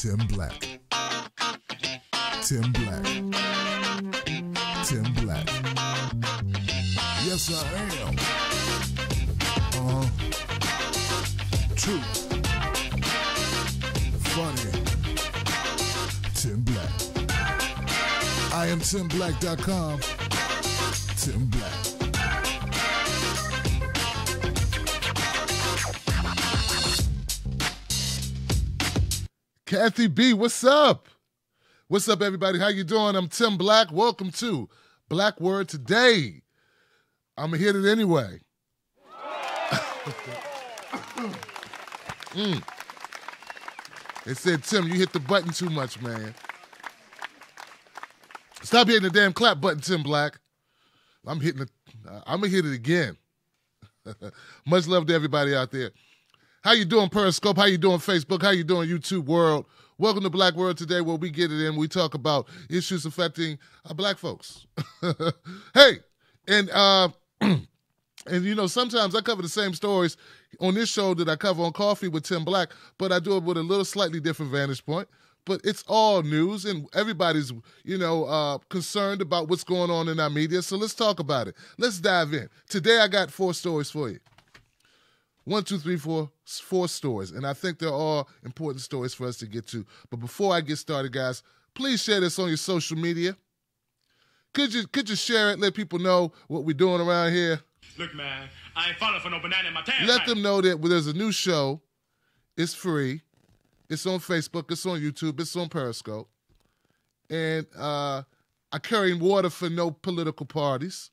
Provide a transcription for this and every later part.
Tim Black. Tim Black. Tim Black. Yes, I am. True. Funny. Tim Black. I am TimBlack.com. Tim Black. Kathy B, what's up? What's up, everybody? How you doing? I'm Tim Black. Welcome to Black Word Today. I'm going to hit it anyway. They said, Tim, you hit the button too much, man. Stop hitting the damn clap button, Tim Black. I'm going to hit it again. Much love to everybody out there. How you doing, Periscope? How you doing, Facebook? How you doing, YouTube world? Welcome to Black Word Today, where we get it in. We talk about issues affecting black folks. Hey, and you know, sometimes I cover the same stories on this show that I cover on Coffee with Tim Black, but I do it with a little slightly different vantage point. But it's all news, and everybody's, concerned about what's going on in our media. So let's talk about it. Let's dive in. Today I got 4 stories for you. 1, 2, 3, 4 stories. And I think they're all important stories for us to get to. But before I get started, guys, please share this on your social media. Could you share it, let people know what we're doing around here? Look, man, I ain't falling for no banana in my tan. Let them know that there's a new show. It's free. It's on Facebook. It's on YouTube. It's on Periscope. And I carry water for no political parties.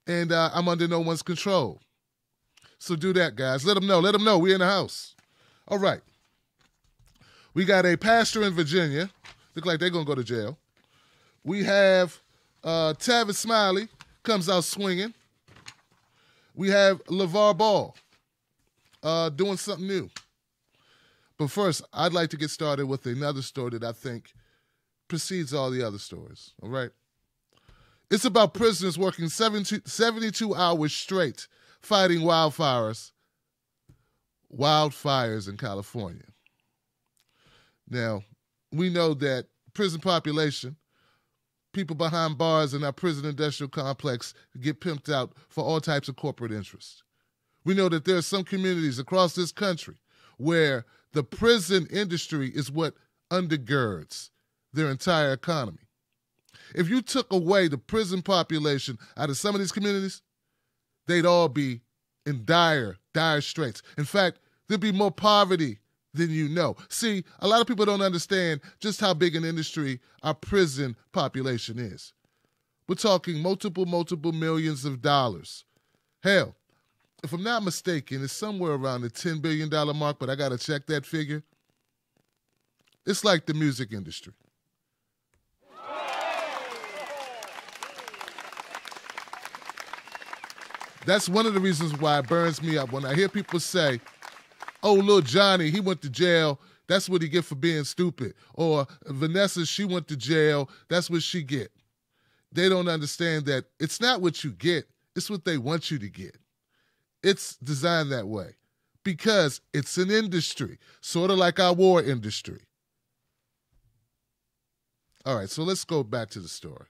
And I'm under no one's control. So do that, guys. Let them know. Let them know we're in the house. All right. We got a pastor in Virginia. Look like they're going to go to jail. We have Tavis Smiley comes out swinging. We have LaVar Ball doing something new. But first, I'd like to get started with another story that I think precedes all the other stories. All right. It's about prisoners working 72 hours straight fighting wildfires in California. Now, we know that prison population, people behind bars in our prison industrial complex get pimped out for all types of corporate interests. We know that there are some communities across this country where the prison industry is what undergirds their entire economy. If you took away the prison population out of some of these communities, they'd all be in dire straits. In fact, there'd be more poverty than you know. See, a lot of people don't understand just how big an industry our prison population is. We're talking multiple millions of dollars. Hell, if I'm not mistaken, it's somewhere around the $10 billion mark, but I got to check that figure. It's like the music industry. That's one of the reasons why it burns me up when I hear people say, oh, little Johnny, he went to jail. That's what he get for being stupid. Or Vanessa, she went to jail. That's what she get. They don't understand that it's not what you get. It's what they want you to get. It's designed that way because it's an industry, sort of like our war industry. All right, so let's go back to the story.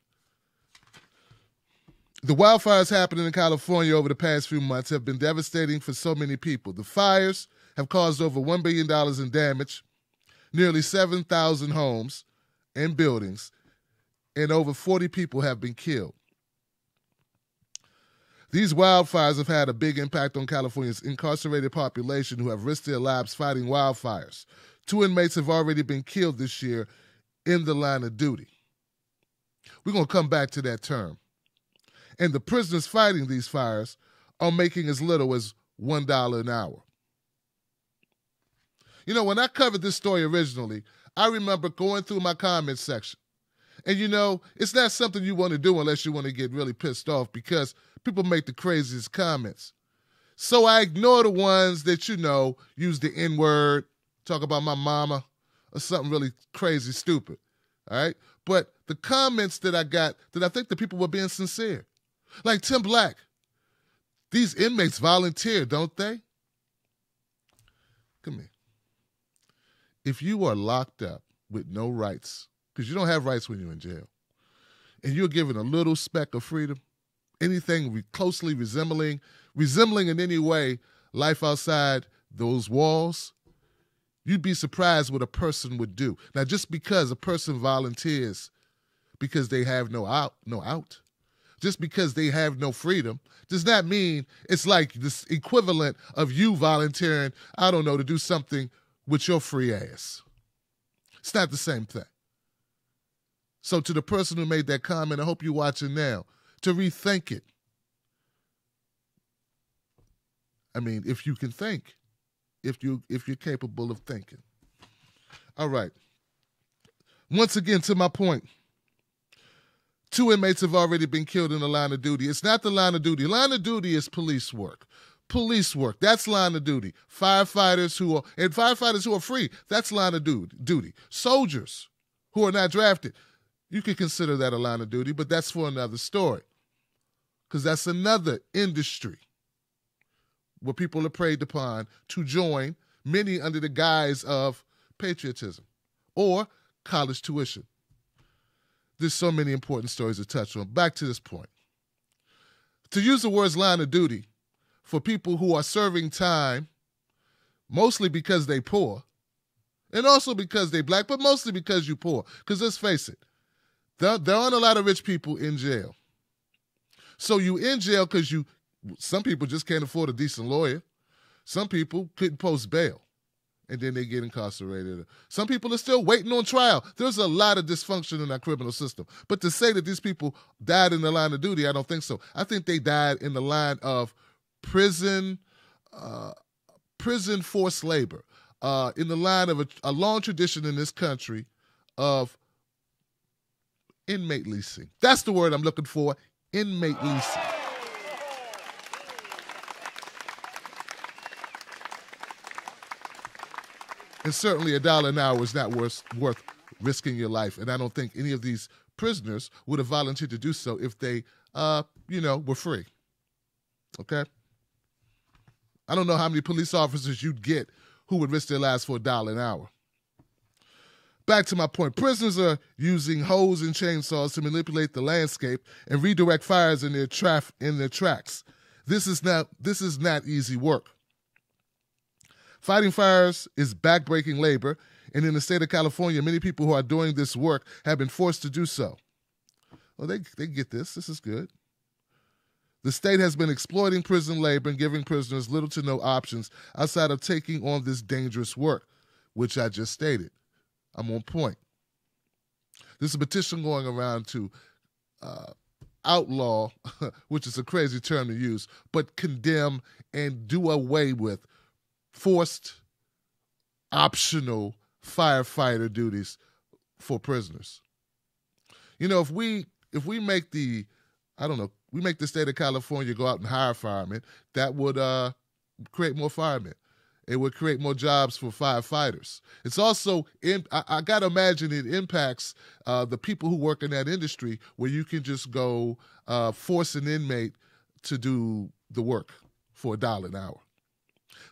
The wildfires happening in California over the past few months have been devastating for so many people. The fires have caused over $1 billion in damage, nearly 7,000 homes and buildings, and over 40 people have been killed. These wildfires have had a big impact on California's incarcerated population who have risked their lives fighting wildfires. 2 inmates have already been killed this year in the line of duty. We're going to come back to that term. And the prisoners fighting these fires are making as little as $1 an hour. You know, when I covered this story originally, I remember going through my comment section. And, you know, it's not something you want to do unless you want to get really pissed off because people make the craziest comments. So I ignore the ones that, use the N-word, talk about my mama, or something really crazy stupid. All right? But the comments that I got, that I think the people were being sincere. Like Tim Black, these inmates volunteer, don't they? Come here. if you are locked up with no rights, because you don't have rights when you're in jail, and you're given a little speck of freedom, anything closely resembling in any way life outside those walls, you'd be surprised what a person would do. Now, just because a person volunteers because they have no out, just because they have no freedom, does not mean it's like this equivalent of you volunteering, I don't know, to do something with your free ass. It's not the same thing. So to the person who made that comment, I hope you're watching now, to rethink it. I mean, if you can think, if you're capable of thinking. All right. Once again, to my point, 2 inmates have already been killed in the line of duty. It's not the line of duty. Line of duty is police work. Police work, that's line of duty. Firefighters who are free, that's line of duty. Soldiers who are not drafted, you could consider that a line of duty, but that's for another story. Because that's another industry where people are preyed upon to join, many under the guise of patriotism or college tuition. There's so many important stories to touch on. Back to this point. To use the words line of duty for people who are serving time, mostly because they poor, and also because they black, but mostly because you poor. Because let's face it, there aren't a lot of rich people in jail. So you in jail because some people just can't afford a decent lawyer. Some people couldn't post bail, and then they get incarcerated. Some people are still waiting on trial. There's a lot of dysfunction in our criminal system. But to say that these people died in the line of duty, I don't think so. I think they died in the line of prison forced labor, in the line of a long tradition in this country of inmate leasing. That's the word I'm looking for, inmate leasing. And certainly $1 an hour is not worth risking your life. And I don't think any of these prisoners would have volunteered to do so if they, were free. Okay? I don't know how many police officers you'd get who would risk their lives for $1 an hour. Back to my point. Prisoners are using hoes and chainsaws to manipulate the landscape and redirect fires in their tracks. This is not easy work. Fighting fires is backbreaking labor, and in the state of California, many people who are doing this work have been forced to do so. Well, they get this. This is good. The state has been exploiting prison labor and giving prisoners little to no options outside of taking on this dangerous work, which I just stated. I'm on point. There's a petition going around to outlaw, which is a crazy term to use, but condemn and do away with forced, optional firefighter duties for prisoners. You know, if we make the state of California go out and hire firemen, that would create more firemen. It would create more jobs for firefighters. It's also, I got to imagine it impacts the people who work in that industry where you can just go force an inmate to do the work for $1 an hour.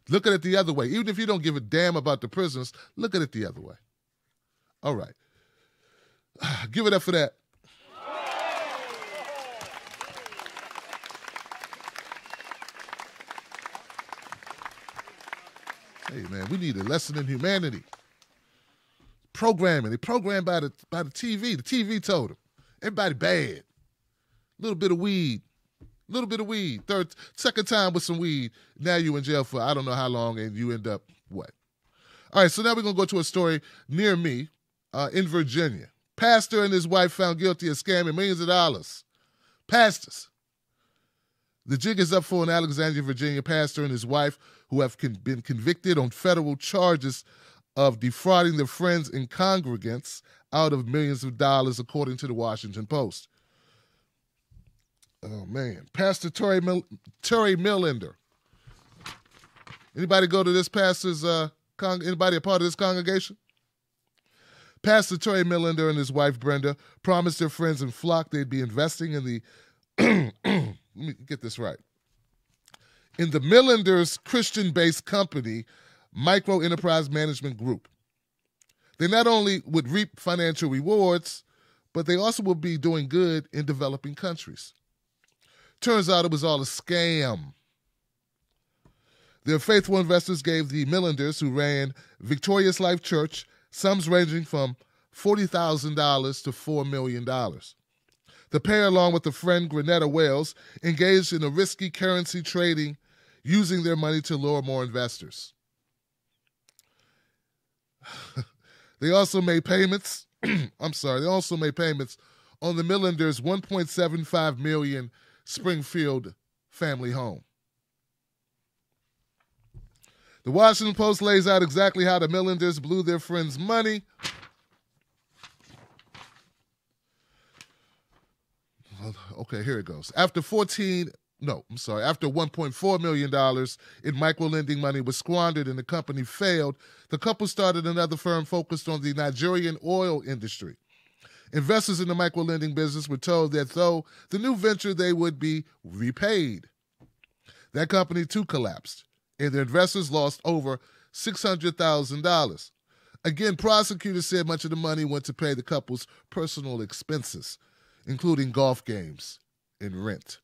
Look at it the other way. Even if you don't give a damn about the prisoners, look at it the other way. All right. Give it up for that. Hey, man, we need a lesson in humanity. Programming. They programmed by the TV. The TV told them. Everybody bad. Little bit of weed. Second time with some weed. Now you in jail for I don't know how long, and you end up what? All right, so now we're going to go to a story near me in Virginia. Pastor and his wife found guilty of scamming millions of dollars. Pastors. The jig is up for an Alexandria, Virginia pastor and his wife who have been convicted on federal charges of defrauding their friends and congregants out of millions of dollars, according to the Washington Post. Oh, man. Pastor Terry Millender. Anybody go to this pastor's, anybody a part of this congregation? Pastor Terry Millender and his wife Brenda promised their friends and flock they'd be investing in the, let me get this right, in the Millender's Christian-based company, Micro Enterprise Management Group. They not only would reap financial rewards, but they also would be doing good in developing countries. Turns out it was all a scam. Their faithful investors gave the Millanders, who ran Victorious Life Church, sums ranging from $40,000 to $4 million. The pair, along with a friend, Grenetta Wales, engaged in a risky currency trading, using their money to lure more investors. They also made payments. They also made payments on the Millanders' $1.75 million Springfield family home. The Washington Post lays out exactly how the Millanders blew their friends' money. Okay, here it goes. After $1.4 million in micro-lending money was squandered and the company failed, the couple started another firm focused on the Nigerian oil industry. Investors in the micro-lending business were told that though the new venture, they would be repaid. That company too collapsed, and the investors lost over $600,000. Again, prosecutors said much of the money went to pay the couple's personal expenses, including golf games and rent.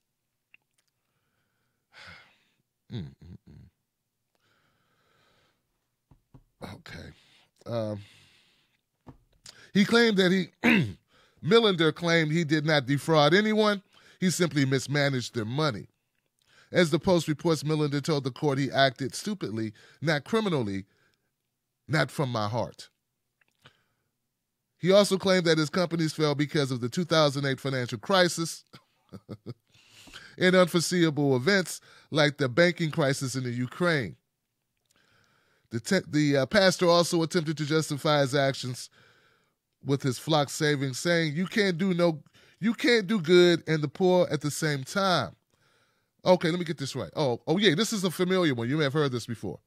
Okay. He claimed that Millander claimed he did not defraud anyone. He simply mismanaged their money. As the Post reports, Millander told the court he acted stupidly, not criminally, not from my heart. He also claimed that his companies fell because of the 2008 financial crisis and unforeseeable events like the banking crisis in the Ukraine. The pastor also attempted to justify his actions with his flock savings, saying, you can't do good and the poor at the same time. Okay, let me get this right. Oh yeah, this is a familiar one. You may have heard this before.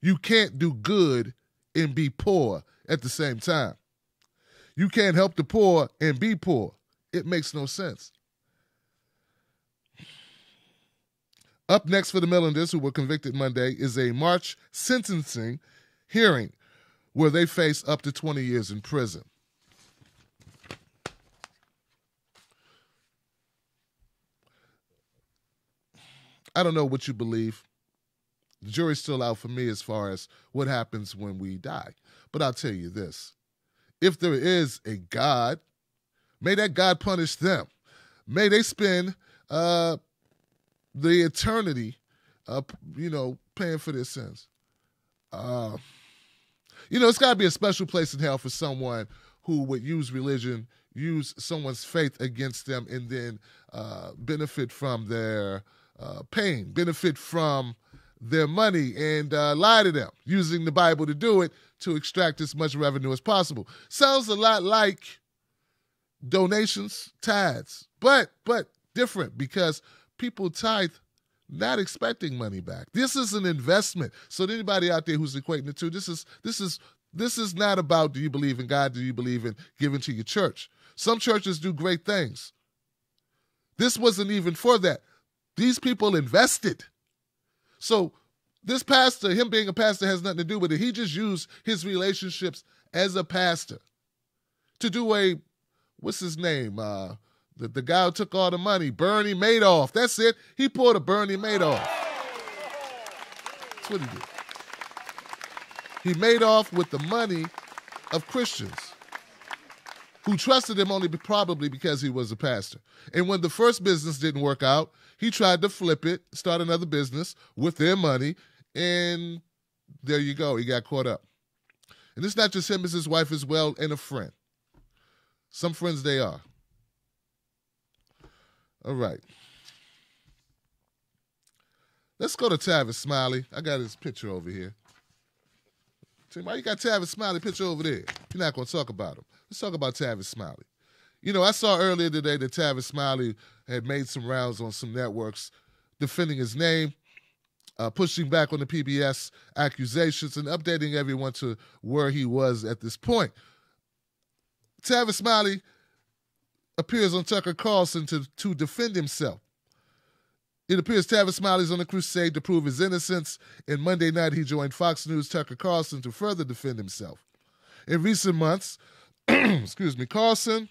You can't do good and be poor at the same time. You can't help the poor and be poor. It makes no sense. Up next for the Millanders, who were convicted Monday, is a March sentencing hearing where they face up to 20 years in prison. I don't know what you believe. The jury's still out for me as far as what happens when we die. But I'll tell you this. If there is a God, may that God punish them. May they spend the eternity, paying for their sins. It's got to be a special place in hell for someone who would use religion, use someone's faith against them, and then benefit from their pain, benefit from their money, and lie to them, using the Bible to do it, to extract as much revenue as possible. Sounds a lot like donations, tithes, but different, because people tithe not expecting money back. This is an investment. So anybody out there who's equating the two, this is not about, do you believe in God? Do you believe in giving to your church? Some churches do great things. This wasn't even for that. These people invested. So this pastor, him being a pastor, has nothing to do with it. He just used his relationships as a pastor to do what's his name? The guy who took all the money, Bernie Madoff. That's it. He pulled a Bernie Madoff. That's what he did. He made off with the money of Christians who trusted him only probably because he was a pastor. And when the first business didn't work out, he tried to flip it, start another business with their money, and there you go. He got caught up. And it's not just him, it's his wife as well, and a friend. Some friends they are. All right. Let's go to Tavis Smiley. I got his picture over here. Tim, why you got Tavis Smiley picture over there? You're not going to talk about him. Let's talk about Tavis Smiley. I saw earlier today that Tavis Smiley had made some rounds on some networks defending his name, pushing back on the PBS accusations, and updating everyone to where he was at this point. Tavis Smiley appears on Tucker Carlson to defend himself. It appears Tavis Smiley's on a crusade to prove his innocence, and Monday night he joined Fox News' Tucker Carlson to further defend himself. In recent months, excuse me, Carlson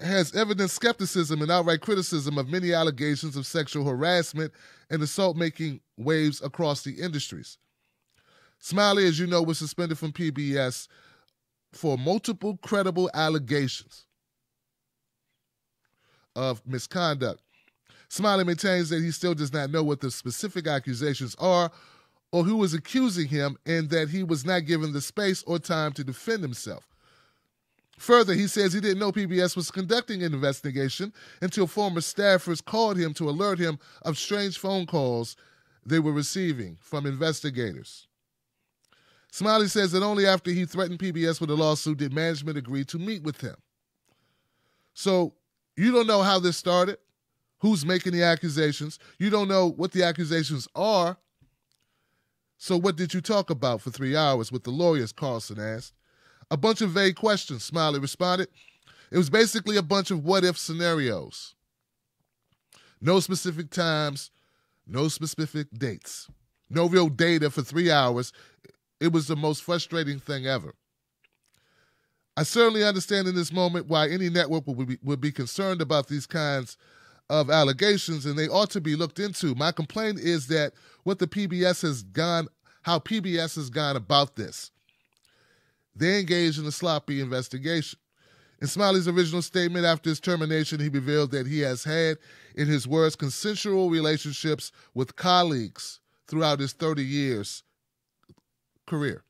has evidenced skepticism and outright criticism of many allegations of sexual harassment and assault making waves across the industries. Smiley, as you know, was suspended from PBS for multiple credible allegations of misconduct. Smiley maintains that he still does not know what the specific accusations are or who is accusing him, and that he was not given the space or time to defend himself. Further, he says he didn't know PBS was conducting an investigation until former staffers called him to alert him of strange phone calls they were receiving from investigators. Smiley says that only after he threatened PBS with a lawsuit did management agree to meet with him. So you don't know how this started, who's making the accusations. You don't know what the accusations are. So what did you talk about for 3 hours with the lawyers, Carlson asked. A bunch of vague questions, Smiley responded. It was basically a bunch of what-if scenarios. No specific times, no specific dates, no real data for 3 hours. It was the most frustrating thing ever. I certainly understand in this moment why any network would be concerned about these kinds of allegations, and they ought to be looked into. My complaint is that how PBS has gone about this. They engaged in a sloppy investigation. In Smiley's original statement after his termination, he revealed that he has had, in his words, consensual relationships with colleagues throughout his 30 years career.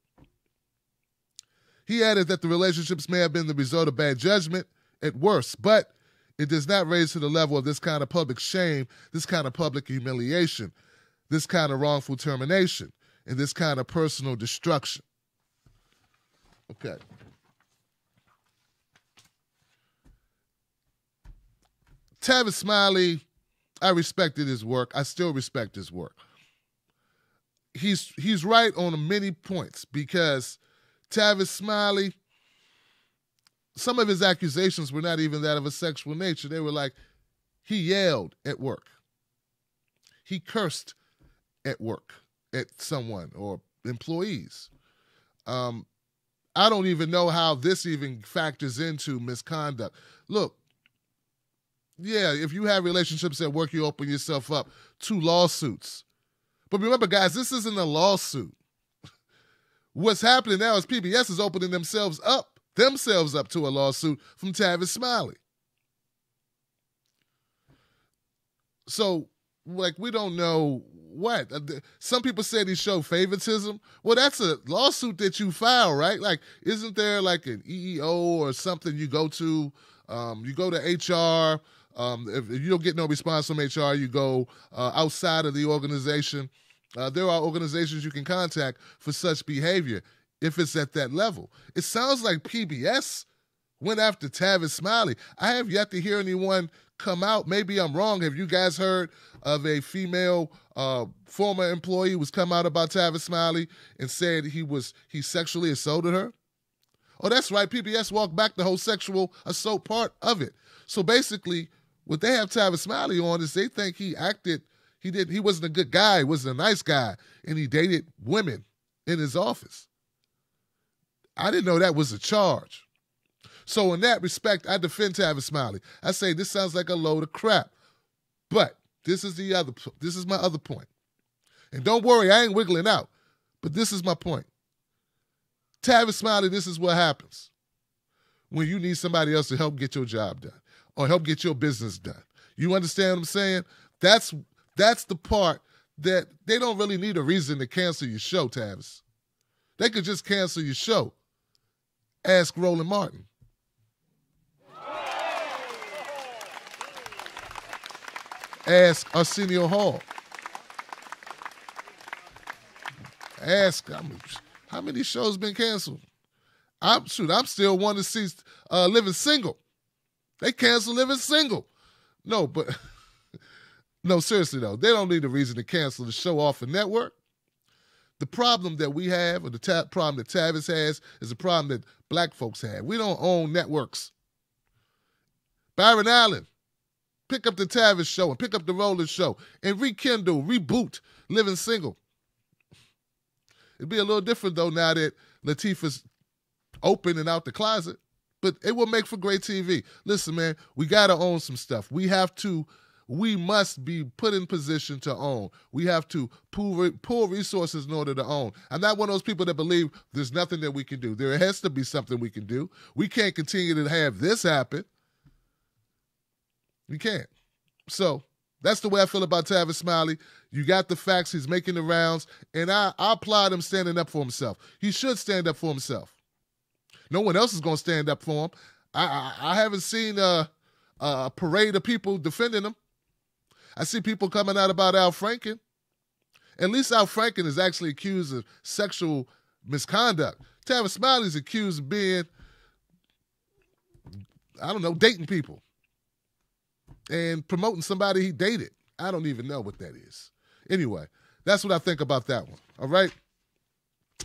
He added that the relationships may have been the result of bad judgment at worst, but it does not raise to the level of this kind of public shame, this kind of public humiliation, this kind of wrongful termination, and this kind of personal destruction. Okay. Tavis Smiley, I respected his work. I still respect his work. He's right on many points because Tavis Smiley, some of his accusations were not even that of a sexual nature. They were like, he yelled at work. He cursed at work at someone or employees. I don't even know how this even factors into misconduct. Look, yeah, if you have relationships at work, you open yourself up to lawsuits. But remember, guys, this isn't a lawsuit. What's happening now is PBS is opening themselves up to a lawsuit from Tavis Smiley. So, like, we don't know what. Some people said he showed favoritism. Well, that's a lawsuit that you file, right? Like, isn't there like an EEO or something you go to? You go to HR. If you don't get no response from HR, you go outside of the organization. There are organizations you can contact for such behavior if it's at that level. It sounds like PBS went after Tavis Smiley. I have yet to hear anyone come out. Maybe I'm wrong. Have you guys heard of a female former employee who's come out about Tavis Smiley and said he sexually assaulted her? Oh, that's right. PBS walked back the whole sexual assault part of it. So basically, what they have Tavis Smiley on is they think he wasn't a good guy, he wasn't a nice guy, and he dated women in his office. I didn't know that was a charge. So in that respect, I defend Tavis Smiley. I say this sounds like a load of crap. But this is my other point. And don't worry, I ain't wiggling out. But this is my point. Tavis Smiley, this is what happens when you need somebody else to help get your job done or help get your business done. You understand what I'm saying? That's the part that they don't really need a reason to cancel your show, Tavis. They could just cancel your show. Ask Roland Martin. Ask Arsenio Hall. Ask how many shows been canceled. I'm still wanting to see Living Single. They canceled Living Single. No, seriously though, they don't need a reason to cancel the show off a network. The problem that we have, or the problem that Tavis has, is a problem that black folks have. We don't own networks. Byron Allen, pick up the Tavis show and pick up the Roland show and rekindle, reboot Living Single. It'd be a little different though now that Latifah's open and out the closet, but it will make for great TV. Listen, man, we got to own some stuff. We must be put in position to own. We have to pull resources in order to own. I'm not one of those people that believe there's nothing that we can do. There has to be something we can do. We can't continue to have this happen. We can't. So that's the way I feel about Tavis Smiley. You got the facts. He's making the rounds. And I applaud him standing up for himself. He should stand up for himself. No one else is going to stand up for him. I haven't seen a parade of people defending him. I see people coming out about Al Franken. At least Al Franken is actually accused of sexual misconduct. Tavis Smiley's accused of being, dating people and promoting somebody he dated. I don't even know what that is. Anyway, that's what I think about that one. All right?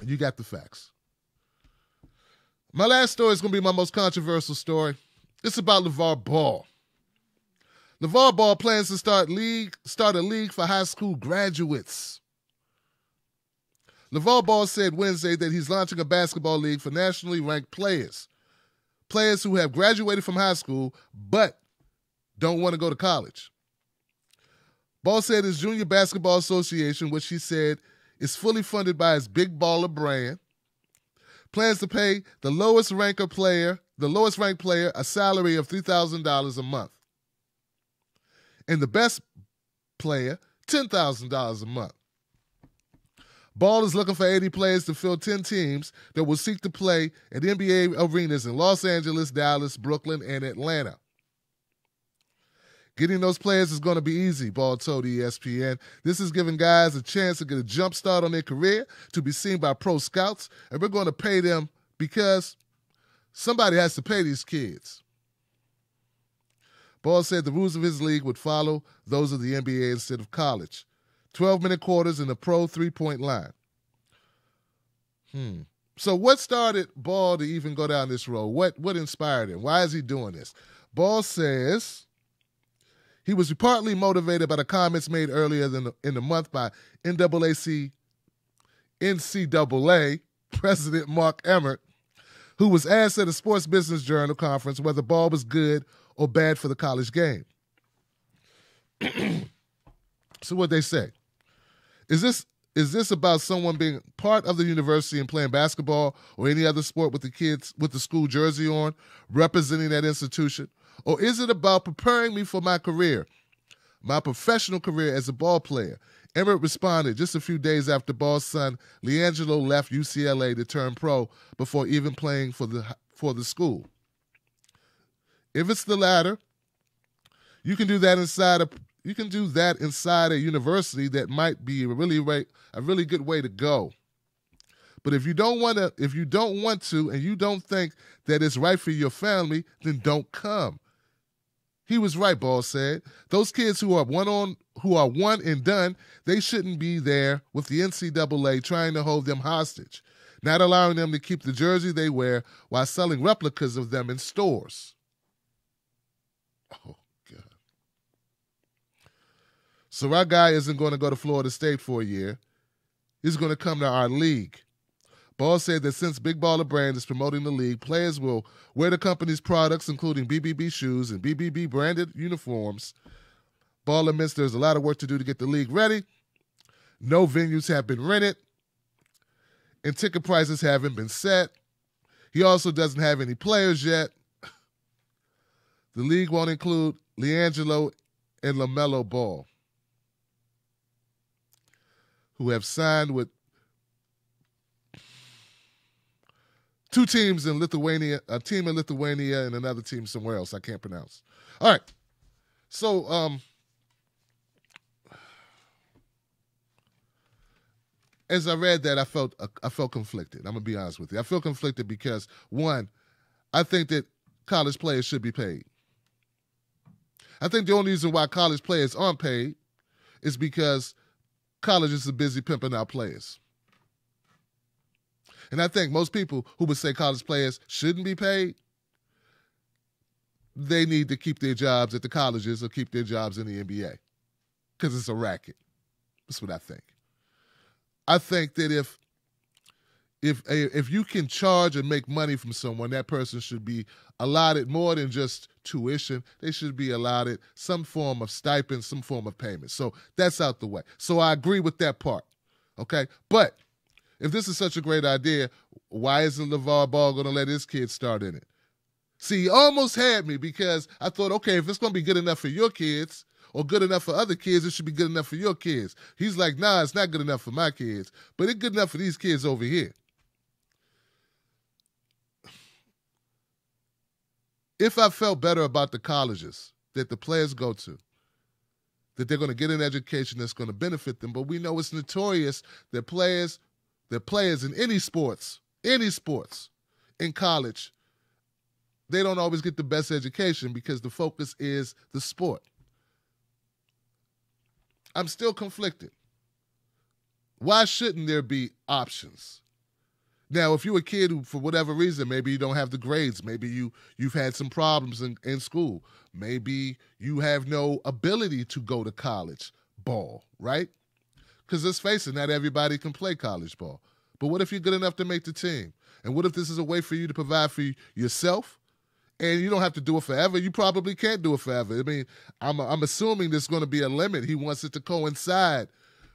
You got the facts. My last story is going to be my most controversial story. It's about LaVar Ball. LaVar Ball plans to start a league for high school graduates. LaVar Ball said Wednesday that he's launching a basketball league for nationally ranked players who have graduated from high school but don't want to go to college. Ball said his Junior Basketball Association, which he said is fully funded by his Big Baller brand, plans to pay the lowest ranked player a salary of $3,000 a month, and the best player $10,000 a month. Ball is looking for 80 players to fill 10 teams that will seek to play at NBA arenas in Los Angeles, Dallas, Brooklyn, and Atlanta. Getting those players is going to be easy, Ball told ESPN. This is giving guys a chance to get a jump start on their career, to be seen by pro scouts, and we're going to pay them because somebody has to pay these kids. Ball said the rules of his league would follow those of the NBA instead of college. 12-minute quarters and a pro three-point line. So what started Ball to even go down this road? What inspired him? Why is he doing this? Ball says he was partly motivated by the comments made earlier in the month by NCAA President Mark Emmert, who was asked at a Sports Business Journal conference whether Ball was good or bad for the college game. So what'd they say? Is this about someone being part of the university and playing basketball or any other sport with the kids with the school jersey on, representing that institution? Or is it about preparing me for my career, my professional career as a ball player? Emmert responded just a few days after Ball's son, LeAngelo, left UCLA to turn pro before even playing for the school. If it's the latter, you can do that inside a university that might be a really good way to go. But if you don't want to, and you don't think that it's right for your family, then don't come. He was right, Ball said. Those kids who are one and done, they shouldn't be there with the NCAA trying to hold them hostage, not allowing them to keep the jersey they wear while selling replicas of them in stores. Oh, God. So our guy isn't going to go to Florida State for a year. He's going to come to our league. Ball said that since Big Baller Brand is promoting the league, players will wear the company's products, including BBB shoes and BBB branded uniforms. Ball admits there's a lot of work to do to get the league ready. No venues have been rented, and ticket prices haven't been set. He also doesn't have any players yet. The league won't include LeAngelo and LaMelo Ball, who have signed with two teams in Lithuania, a team in Lithuania and another team somewhere else I can't pronounce. All right. So, as I read that, I felt conflicted. I'm going to be honest with you. I feel conflicted because, one, I think that college players should be paid. I think the only reason why college players aren't paid is because colleges are busy pimping out players. And I think most people who would say college players shouldn't be paid, they need to keep their jobs at the colleges or keep their jobs in the NBA because it's a racket. That's what I think. I think that if you can charge and make money from someone, that person should be allotted more than just tuition. They should be allotted some form of stipend, some form of payment. So that's out the way. So I agree with that part. Okay? But if this is such a great idea, why isn't LaVar Ball going to let his kids start in it? See, he almost had me because I thought, okay, if it's going to be good enough for your kids or good enough for other kids, it should be good enough for your kids. He's like, nah, it's not good enough for my kids, but it's good enough for these kids over here. If I felt better about the colleges that the players go to, that they're going to get an education that's going to benefit them, but we know it's notorious that players in any sports in college, they don't always get the best education because the focus is the sport. I'm still conflicted. Why shouldn't there be options? Now, if you're a kid who, for whatever reason, maybe you don't have the grades, maybe you've had some problems in school, maybe you have no ability to go to college ball, right? Because let's face it, not everybody can play college ball. But what if you're good enough to make the team? And what if this is a way for you to provide for yourself? And you don't have to do it forever. You probably can't do it forever. I mean, I'm assuming there's going to be a limit. He wants it to coincide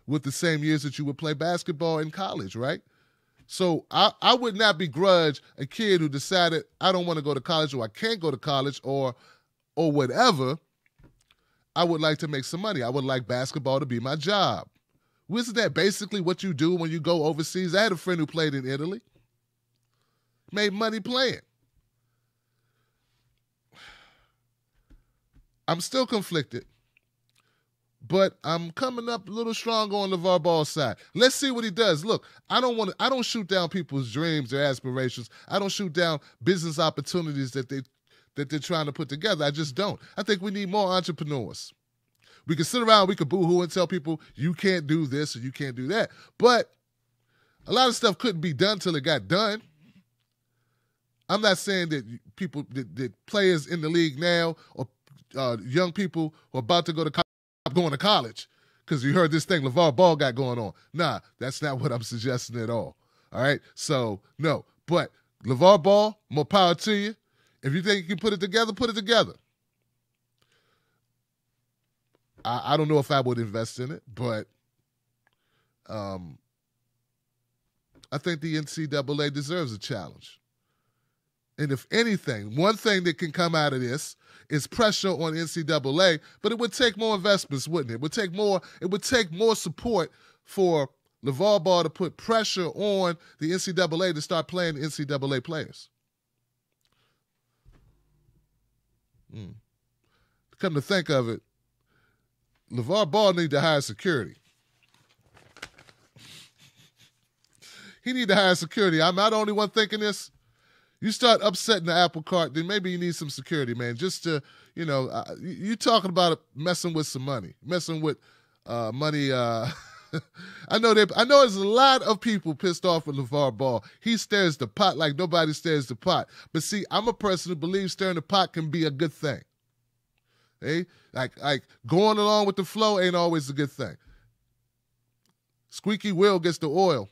with the same years that you would play basketball in college, right? So I would not begrudge a kid who decided I don't want to go to college or I can't go to college or whatever. I would like to make some money. I would like basketball to be my job. Isn't that basically what you do when you go overseas? I had a friend who played in Italy, made money playing. I'm still conflicted, but I'm coming up a little stronger on LaVar Ball's side. Let's see what he does. Look, I don't shoot down people's dreams, their aspirations. I don't shoot down business opportunities that they're trying to put together. I just don't. I think we need more entrepreneurs. We can sit around, we can boo-hoo and tell people you can't do this or you can't do that. But a lot of stuff couldn't be done till it got done. I'm not saying that people, that players in the league now or young people who are about to go to college, going to college because you heard this thing LaVar Ball got going on. Nah, that's not what I'm suggesting at all. All right? So, no. But LaVar Ball, more power to you. If you think you can put it together, put it together. I don't know if I would invest in it, but I think the NCAA deserves a challenge. And if anything, one thing that can come out of this is pressure on NCAA, but it would take more investments, wouldn't it? It would take more support for LaVar Ball to put pressure on the NCAA to start playing the NCAA players. Come to think of it, LaVar Ball need to hire security. He need to hire security. I'm not the only one thinking this. You start upsetting the apple cart, then maybe you need some security, man. Just to, you talking about messing with some money, messing with money. I know there's a lot of people pissed off with LaVar Ball. He stirs the pot like nobody stirs the pot. But see, I'm a person who believes stirring the pot can be a good thing. Hey, like going along with the flow ain't always a good thing. Squeaky wheel gets the oil.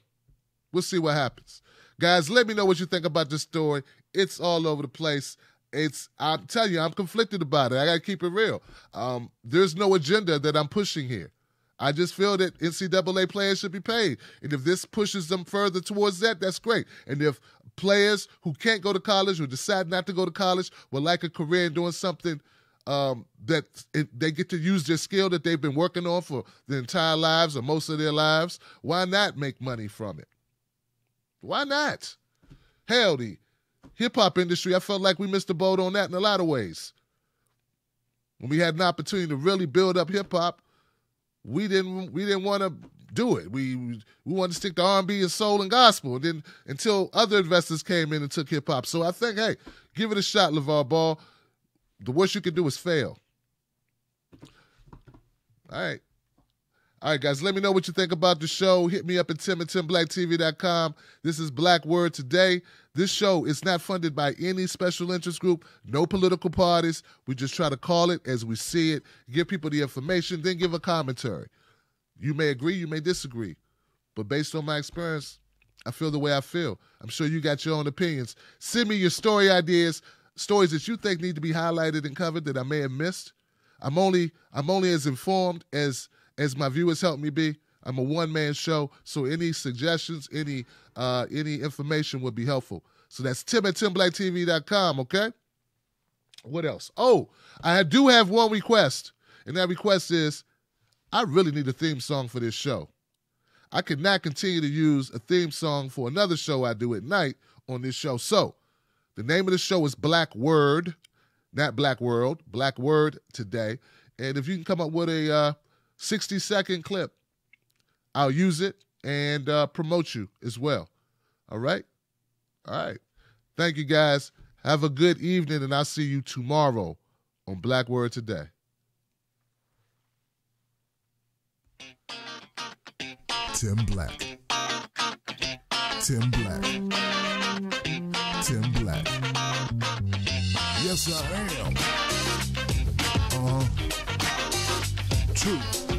We'll see what happens. Guys, let me know what you think about this story. It's all over the place. I'm telling you, I'm conflicted about it. I got to keep it real. There's no agenda that I'm pushing here. I just feel that NCAA players should be paid. And if this pushes them further towards that, that's great. And if players who can't go to college or decide not to go to college would like a career in doing something they get to use their skill that they've been working on for their entire lives or most of their lives, why not make money from it? Why not? Hell, the hip-hop industry, I felt like we missed the boat on that in a lot of ways. When we had an opportunity to really build up hip-hop, we didn't want to do it. We wanted to stick to R&B and soul and gospel, and then until other investors came in and took hip-hop. So I think, hey, give it a shot, LaVar Ball. The worst you can do is fail. All right. All right, guys, let me know what you think about the show. Hit me up at tim@timblacktv.com. This is Black Word Today. This show is not funded by any special interest group, no political parties. We just try to call it as we see it, give people the information, then give a commentary. You may agree, you may disagree. But based on my experience, I feel the way I feel. I'm sure you got your own opinions. Send me your story ideas, stories that you think need to be highlighted and covered that I may have missed. I'm only as informed as my viewers help me be. I'm a one-man show, so any suggestions, any information would be helpful. So that's Tim at TimBlackTV.com, okay? What else? Oh, I do have one request, and that request is I really need a theme song for this show. I could not continue to use a theme song for another show I do at night on this show. So the name of the show is Black Word, not Black World, Black Word today. And if you can come up with a 60-second clip, I'll use it and promote you as well. All right? All right. Thank you, guys. Have a good evening, and I'll see you tomorrow on Black Word Today. Tim Black. Tim Black. Tim Black. Yes, I am. Truth.